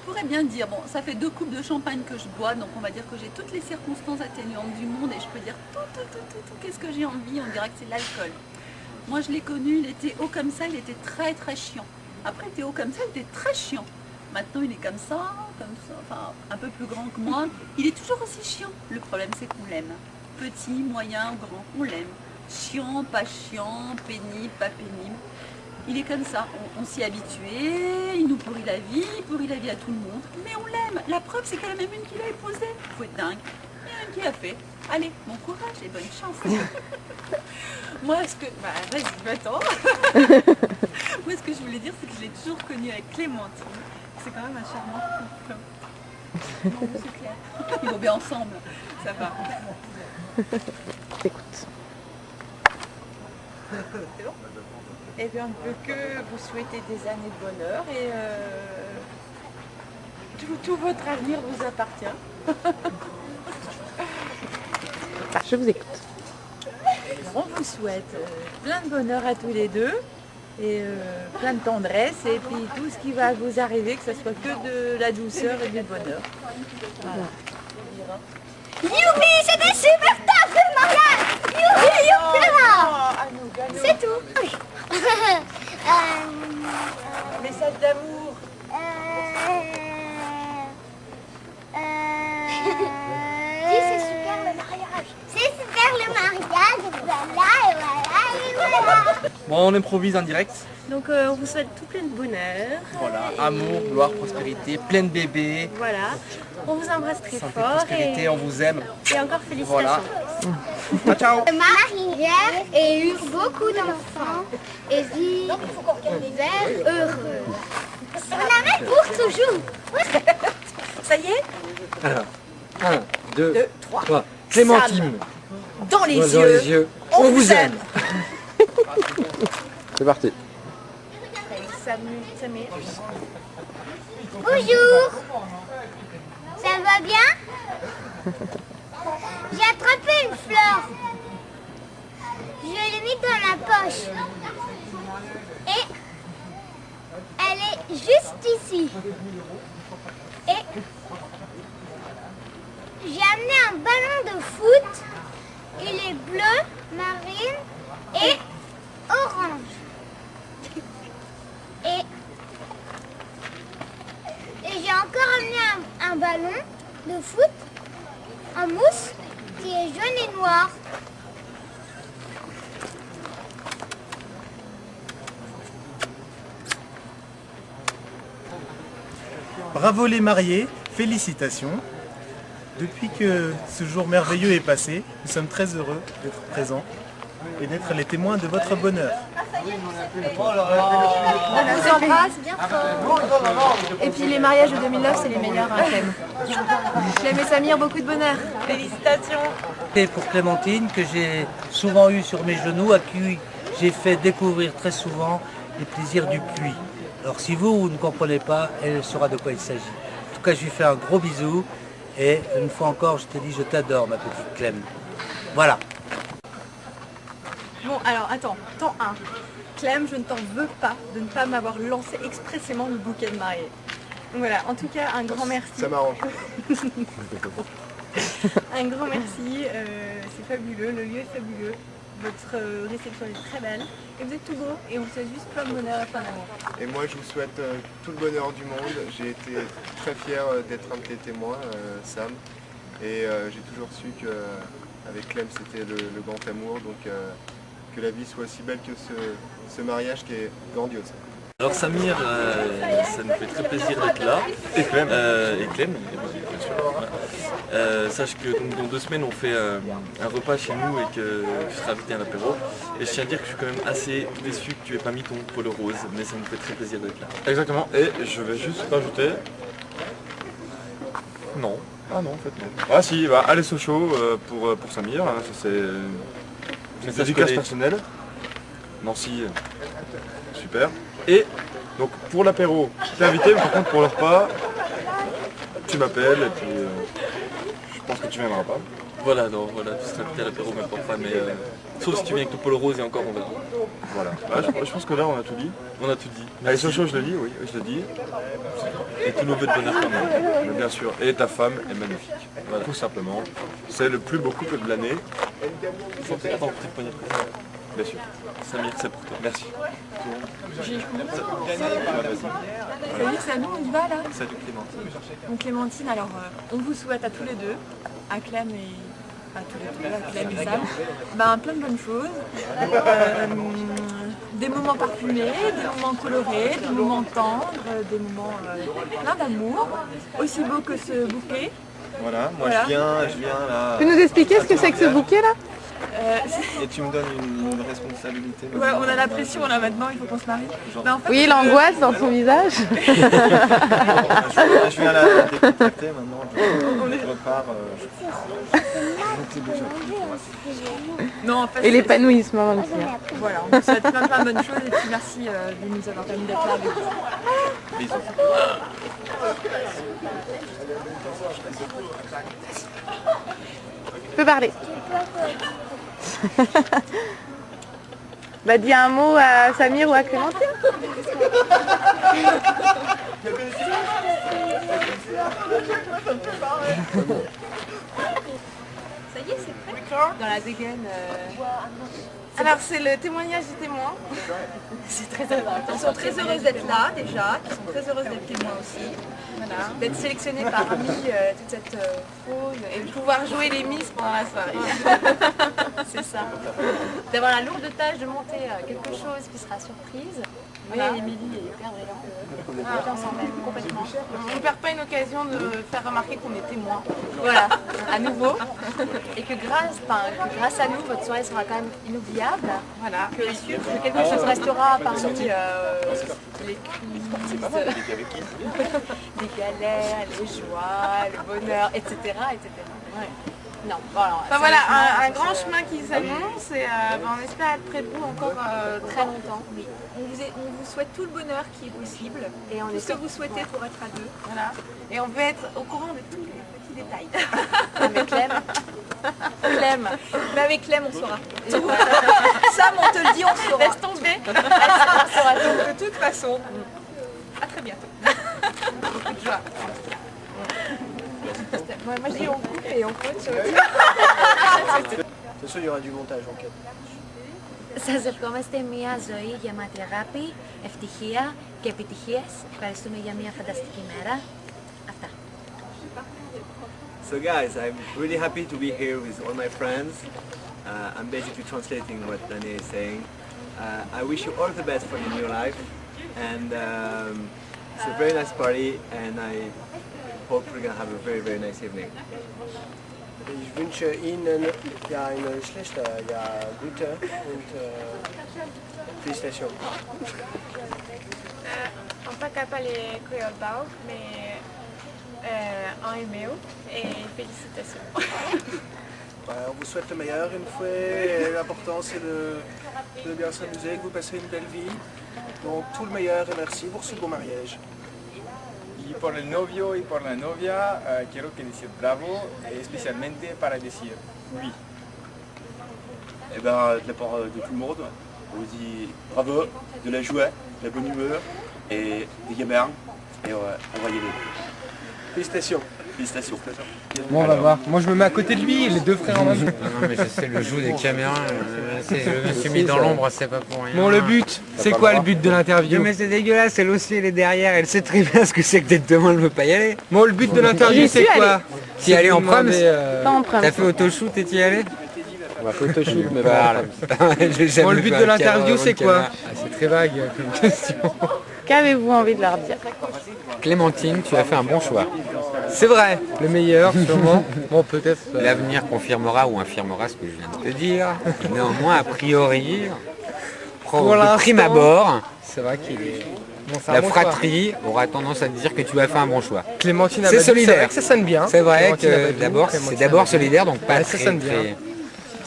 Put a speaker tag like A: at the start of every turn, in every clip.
A: Je pourrais bien dire, bon, ça fait 2 coupes de champagne que je bois, donc on va dire que j'ai toutes les circonstances atténuantes du monde et je peux dire tout, qu'est-ce que j'ai envie, on dirait que c'est l'alcool. Moi je l'ai connu, il était haut comme ça, il était très très chiant. Après il était haut comme ça, il était très chiant. Maintenant il est comme ça, enfin un peu plus grand que moi. Il est toujours aussi chiant. Le problème c'est qu'on l'aime. Petit, moyen ou grand, on l'aime. Chiant, pas chiant, pénible, pas pénible. Il est comme ça, on s'y est habitué, il nous pourrit la vie, il pourrit la vie à tout le monde, mais on l'aime. La preuve, c'est qu'il y en a même une qui l'a épousé. Faut être dingue. Il y en a une qui l'a fait. Allez, bon courage et bonne chance. Moi, ce que... Bah, vas-y, attends. Moi, ce que je voulais dire, c'est que je l'ai toujours connu avec Clémentine. C'est quand même un charmant couple. Non, c'est clair. Ils vont bien ensemble, ça va.
B: Écoute.
A: C'est bon?
C: Eh bien, on ne peut que vous souhaiter des années de bonheur et tout votre avenir vous appartient.
B: Je vous écoute.
C: On vous souhaite plein de bonheur à tous les deux et plein de tendresse et puis tout ce qui va vous arriver, que ce soit que de la douceur et du bonheur. Voilà.
D: Youpi, c'était super top le mariage. Youpi, youpi. C'est tout.
C: Message d'amour.
D: Dis, c'est super le mariage. C'est super le mariage. Voilà, et voilà.
E: Bon, on improvise en direct.
F: Donc on vous souhaite tout plein de bonheur.
E: Voilà, amour, gloire, prospérité, plein de bébés,
F: Voilà. On vous embrasse très
E: santé,
F: fort
E: prospérité, on vous aime.
F: et encore félicitations.
E: Voilà. Ciao, ciao.
D: Le mariage et eu beaucoup d'enfants et vivre heureux. On a même pour toujours.
C: Ça y est,
G: Alors, 1, 2,
C: 2, 3.
G: 3. Clémentine,
C: Dans les
G: dans
C: yeux,
G: les yeux, on vous aime.
B: C'est parti.
F: Samir.
D: Bonjour. Ça va bien? J'ai attrapé une fleur. Je l'ai mis dans la poche. Et elle est juste ici. Et j'ai amené un ballon de foot. Il est bleu, marine et orange. Et j'ai encore amené un ballon de foot en mousse qui est jaune et noir.
H: Bravo les mariés, félicitations. Depuis que ce jour merveilleux est passé, nous sommes très heureux d'être présents et d'être les témoins de votre bonheur.
F: On vous embrasse bien fort. Et puis les mariages de 2009, c'est les meilleurs, hein, Clem. Clem et Samir, beaucoup de bonheur.
C: félicitations.
I: Et pour Clémentine, que j'ai souvent eu sur mes genoux, à qui j'ai fait découvrir très souvent les plaisirs du puits. Alors si vous ne comprenez pas, elle saura de quoi il s'agit. En tout cas, je lui fais un gros bisou et une fois encore, je te dis, je t'adore, ma petite Clem. Voilà.
A: Bon, alors attends, temps 1. Clem, je ne t'en veux pas de ne pas m'avoir lancé expressément le bouquet de mariée. Donc voilà, en tout cas, un grand merci.
J: Ça m'arrange.
A: Un grand merci, c'est fabuleux, le lieu est fabuleux. Votre réception est très belle et vous êtes tout beau et on vous souhaite juste plein de bonheur et plein d'amour.
J: Et moi, je vous souhaite tout le bonheur du monde. J'ai été très fier d'être un de tes témoins, Sam. Et j'ai toujours su qu'avec Clem, c'était le grand amour. Donc que la vie soit aussi belle que ce mariage qui est grandiose.
K: Alors Samir, ça nous fait très plaisir d'être là. Et Clem. Bien sûr. Voilà. Sache que donc, dans 2 semaines on fait un repas chez nous et que tu seras invité à un apéro. Et je tiens à dire que je suis quand même assez déçu que tu aies pas mis ton polo rose, mais ça nous fait très plaisir d'être là.
L: Exactement, et je vais juste rajouter... Non. Ah non, en fait non. Ah si, bah, allez Sochaux pour Samir, hein, ça c'est une dédicace personnelle. Nancy, super. Et donc pour l'apéro, t'es invité, mais par contre pour le repas, tu m'appelles et puis je pense que tu viendras pas.
K: Voilà, non, voilà, tu seras invité à l'apéro, mais pas, mais sauf si tu viens avec ton polo rose et encore on verra.
L: Voilà. Bah, je pense que là on a tout dit.
K: On a tout dit.
L: Allez, Sochaux, je le dis, oui, je le dis.
K: Et tous nos vœux de bonheur quand même.
L: Mais bien sûr. Et ta femme est magnifique. Voilà. Tout simplement. C'est le plus beau couple de l'année.
K: Attends, petite poignée de main.
L: Bien sûr.
K: Samir, c'est pour toi.
L: Merci.
F: Salut, c'est à nous, on y va là?
K: Salut Clémentine.
F: Donc Clémentine, alors on vous souhaite à tous les deux, à Clem et à tous les deux, à Clem et Sam, plein de bonnes choses. Des moments parfumés, des moments colorés, des moments tendres, des moments plein d'amour, aussi beau que ce bouquet.
J: Voilà, moi
F: Voilà.
J: je viens là.
B: Tu peux nous expliquer ce que c'est que ce bouquet là?
J: Et tu me donnes une responsabilité.
F: Ouais, on a la pression là maintenant, il faut qu'on se marie. Mais en fait,
B: Oui, l'angoisse dans son visage.
J: Je viens la décontracter maintenant. Je repars.
F: non, en fait,
B: Et l'épanouissement aussi.
F: voilà, on vous souhaite plein de bonnes choses et puis merci de nous avoir permis d'être là avec vous.
J: Bisous.
B: Tu peux parler. Bah dis un mot à Samir ou à Clémentine.
A: Ça y est, c'est prêt.
F: Dans la dégaine.
B: Alors c'est le témoignage du témoin.
F: C'est très important.
A: Ils sont très heureuses d'être là déjà, ils sont très heureuses d'être témoins aussi.
F: Voilà. D'être sélectionnés parmi toute cette faune et de pouvoir jouer les Miss pendant la soirée. C'est ça. D'avoir la lourde tâche de monter quelque chose qui sera surprise.
A: Voilà. Émilie est hyper brillante.
F: Complètement.
B: On ne perd pas une occasion de faire remarquer qu'on est témoin.
F: Voilà, à nouveau. Et que grâce à nous, votre soirée sera quand même inoubliable.
B: Voilà.
F: Que quelque chose restera parmi les crises, les galères, les joies, le bonheur, etc. Ouais. Non, voilà.
B: Enfin voilà, un grand chemin qui s'annonce et on espère être près de vous encore
F: Très longtemps. Oui.
A: On vous souhaite tout le bonheur qui est possible
F: Et on
A: tout
F: est
A: ce que vous souhaitez pour être à deux.
B: Voilà. Et on veut être au courant de tous les petits détails.
F: avec Clem.
A: Mais avec Clem, on saura. Sam, on te le dit, on saura.
F: Laisse tomber.
A: On saura tout. De toute façon. À très bientôt.
F: Beaucoup de joie. Moi je dis on coupe et on coach.
J: De toute façon, il y aura du montage en fait.
D: Σας ευχόμαστε μια ζωή γεμάτη αγάπη, ευτυχία και επιτυχίες. Ευχαριστούμε για μια φανταστική μέρα. Αυτά.
M: So guys, I'm really happy to be here with all my friends. I'm basically translating what Daniel is saying. I wish you all the best for your new life, and it's a very nice party, and I hope we're gonna have a very, very nice evening.
J: Ich wünsche Ihnen ja eine schlechte, ja gute und Félicitations.
F: On va pas les Coyotes, mais un email et félicitations.
J: On vous souhaite le meilleur une fois. L'important c'est de bien s'amuser, que vous passez une belle vie. Donc tout le meilleur et merci pour ce beau mariage.
N: Y por el novio y por la novia quiero que decir bravo, especialmente para decir oui.
O: Et ben, de la part de tout le monde, on vous dit bravo, de la joie, de la bonne humeur et des gamins. Et on va y aller.
J: Félicitations.
O: Félicitations.
E: Bon, on va voir. Moi, je me mets à côté de lui, les deux frères en même temps.
P: Non, mais je sais le joug des caméras. Je me suis mis dans l'ombre, c'est pas pour rien.
E: Bon, le but, c'est quoi le but de l'interview?
P: Mais c'est dégueulasse, elle aussi, elle est derrière, elle sait très bien ce que c'est que d'être devant, elle ne veut pas y aller.
E: Bon, le but de l'interview, c'est quoi?
P: T'y allais en proms?
B: Pas en proms.
P: T'as fait autoshoot et t'y allais?
E: Ouais, photoshoot, mais
P: parle.
E: Bon, le but de l'interview, c'est quoi? C'est très vague comme question.
B: Qu'avez-vous envie de leur dire?
P: Clémentine, tu as fait un bon choix.
E: C'est vrai, le meilleur, sûrement. Bon, peut-être.
P: L'avenir confirmera ou infirmera ce que je viens de te dire. Néanmoins, a priori, de prime abord,
E: c'est vrai qu'il est. Bon,
P: la fratrie aura tendance à te dire que tu as fait un bon choix.
E: Clémentine
P: c'est
E: Abadou,
P: solidaire.
E: C'est vrai que ça sonne bien.
P: C'est vrai
E: Clémentine
P: que
E: Abadou,
P: c'est d'abord solidaire, donc pas
E: ouais,
P: très,
E: ça sonne bien.
P: très...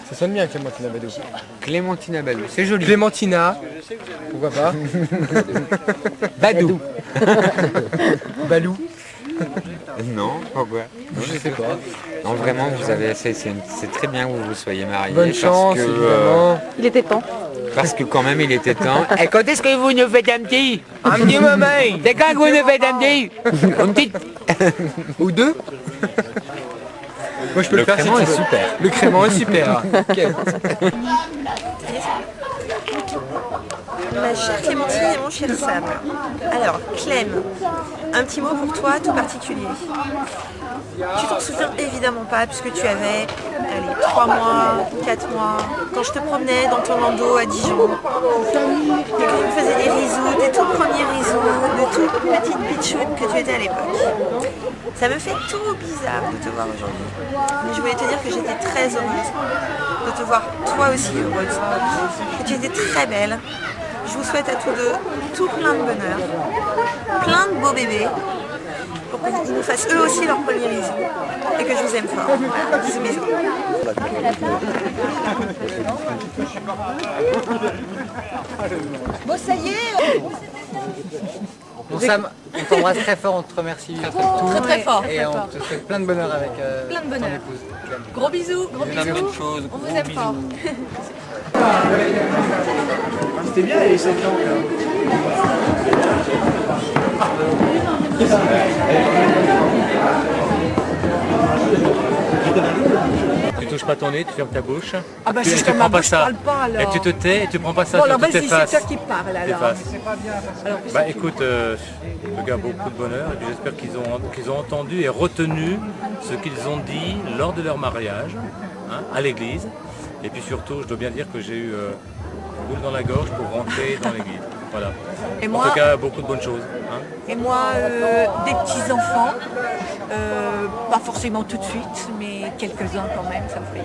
E: Ça sonne bien, Clémentine Abadou.
P: Clémentine Abadou, c'est joli.
E: Clémentina, pourquoi pas?
P: Badou.
E: Balou.
P: Non, pourquoi?
E: Je sais pas.
P: Non, vraiment, c'est très bien que vous soyez mariés.
E: Bonne chance, évidemment.
F: Il était temps.
P: Parce que quand même, il était temps. Et quand est-ce que vous nous faites un petit
E: moment.
P: C'est quand que vous nous faites un petit une petite
E: Ou deux. Moi, je peux le faire.
P: crément est super.
E: Le crément est super.
Q: Ma chère Clémentine et mon cher Sam. Alors, Clem, un petit mot pour toi tout particulier. Tu t'en souviens évidemment pas puisque tu avais 3 mois, 4 mois, quand je te promenais dans ton landau à Dijon et que tu me faisais des risous, des tout premiers risous, de toute petite pitchoune que tu étais à l'époque. Ça me fait tout bizarre de te voir aujourd'hui. Mais je voulais te dire que j'étais très heureuse de te voir toi aussi heureuse, que tu étais très belle. Je vous souhaite à tous deux tout plein de bonheur, plein de beaux bébés, pour qu'ils nous fassent eux aussi leur premier risou et que je vous aime fort. Voilà, bisous, bisous.
C: Bon, ça y est.
E: Bon, Sam, on t'embrasse très fort, on te remercie
A: Très très fort.
E: et on te souhaite plein de bonheur avec
A: Plein de bonheur.
E: ton épouse. Clem.
A: Gros bisous, gros
E: La même
A: bisous.
E: chose,
A: On
E: gros
A: vous aime
E: bisous.
A: fort.
H: C'était bien, il y a 7 ans.
I: Tu touches pas ton nez, tu fermes ta bouche.
C: Ah bah
I: tu,
C: si
I: et
C: je
I: tu
C: ferme
I: prends
C: ma
I: pas
C: bouche, je
I: ça.
C: parle pas alors.
I: Et tu te tais et tu prends pas ça
C: Bon
I: sur
C: alors
I: toutes tes
C: vas-y, c'est
I: faces.
C: toi qui parle
I: Tes
C: alors.
I: faces.
C: Alors,
I: Bah écoute, je te garde beaucoup de bonheur et puis j'espère qu'ils ont entendu et retenu ce qu'ils ont dit lors de leur mariage, hein, à l'église. Et puis surtout, je dois bien dire que j'ai eu boule dans la gorge pour rentrer dans l'église. Voilà.
C: Et
I: En
C: moi-
I: tout cas, beaucoup de bonnes choses. Hein.
C: Et moi, des petits-enfants, pas forcément tout de suite, mais quelques-uns quand même, ça me ferait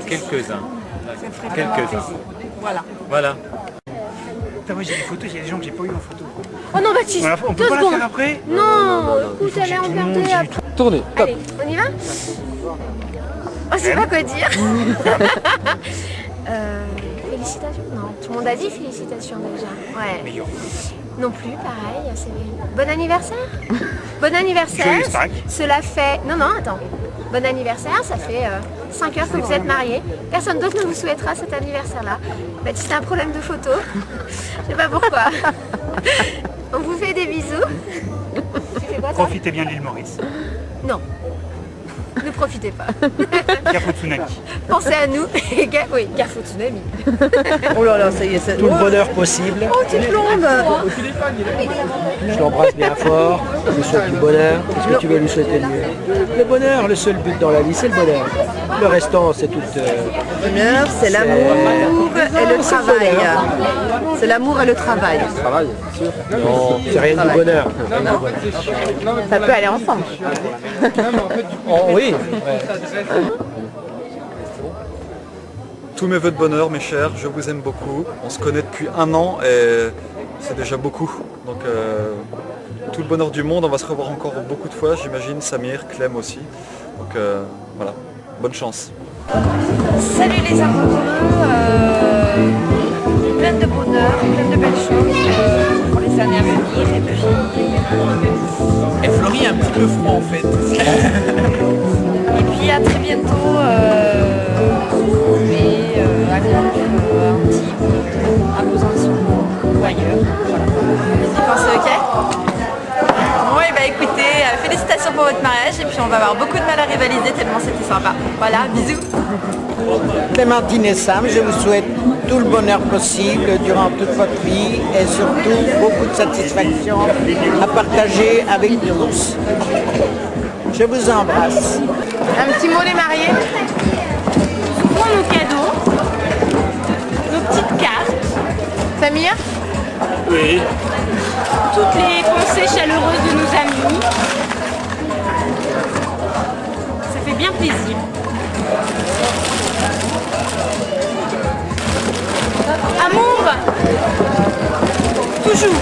I: Quelques-uns.
C: ça me ferait vraiment
I: Quelques-uns.
C: plaisir. Voilà.
I: Voilà.
H: Moi j'ai des photos, il y a des gens que j'ai pas eu en photo.
D: Oh non, Baptiste,
H: Voilà, on peut
D: 2
H: pas la
D: secondes.
H: faire après
D: Non, écoute, elle est emmerdée après.
E: Tournez, top.
D: Allez, on y va? On sait pas quoi dire. Félicitations. Non, tout le monde a dit félicitations déjà. Ouais. Non plus, pareil. Bon anniversaire. Bon anniversaire.
H: Joyeux Pâques.
D: Cela fait... Non, non, attends. Bon anniversaire, ça fait 5 heures que vous êtes mariés. Personne d'autre ne vous souhaitera cet anniversaire-là. Baptiste a un problème de photo. Je sais pas pourquoi. On vous fait des bisous. Tu fais quoi, toi?
H: Profitez bien de l'île Maurice.
D: Non. Ne profitez pas.
H: Gaffe au tsunami.
D: Pensez à nous. Oui, gaffe au tsunami.
C: Oh là là, ça y est, ça...
R: Tout le bonheur possible.
D: Oh, tu plombes.
R: Je l'embrasse bien fort. Je lui souhaite du bonheur. Qu'est-ce que tu veux lui souhaiter de mieux? Le bonheur, le seul but dans la vie, c'est le bonheur. Le restant, c'est tout.
C: Le bonheur, c'est l'amour et le travail. C'est l'amour et le travail.
R: Travail, sûr. Non, c'est rien du bonheur.
C: Ça peut aller ensemble.
R: Oh, oui.
S: Tous mes vœux de bonheur, mes chers, je vous aime beaucoup. On se connaît depuis 1 an et c'est déjà beaucoup. Donc tout le bonheur du monde, on va se revoir encore beaucoup de fois, j'imagine, Samir, Clem aussi. Donc voilà, bonne chance.
F: Salut les amoureux, plein de bonheur, plein de belles choses pour les années à venir
E: Elle fleurit un petit peu froid en fait.
F: et puis à très bientôt et à Nantes, à Antibes, à Besançon ou ailleurs. Voilà. Vous y pensez, ok? Bon et bah écoutez, félicitations pour votre mariage et puis on va avoir beaucoup de mal à rivaliser tellement c'était sympa. Voilà, bisous.
R: Clémentine et Sam, je vous souhaite tout le bonheur possible durant toute votre vie et surtout beaucoup de satisfaction à partager avec nous tous. Je vous embrasse.
B: Un petit mot les mariés.
F: Ouvrons nos cadeaux, nos petites cartes.
B: Samir?
H: Oui.
F: Toutes les pensées chaleureuses de nos amis. Ça fait bien plaisir. Amour, toujours.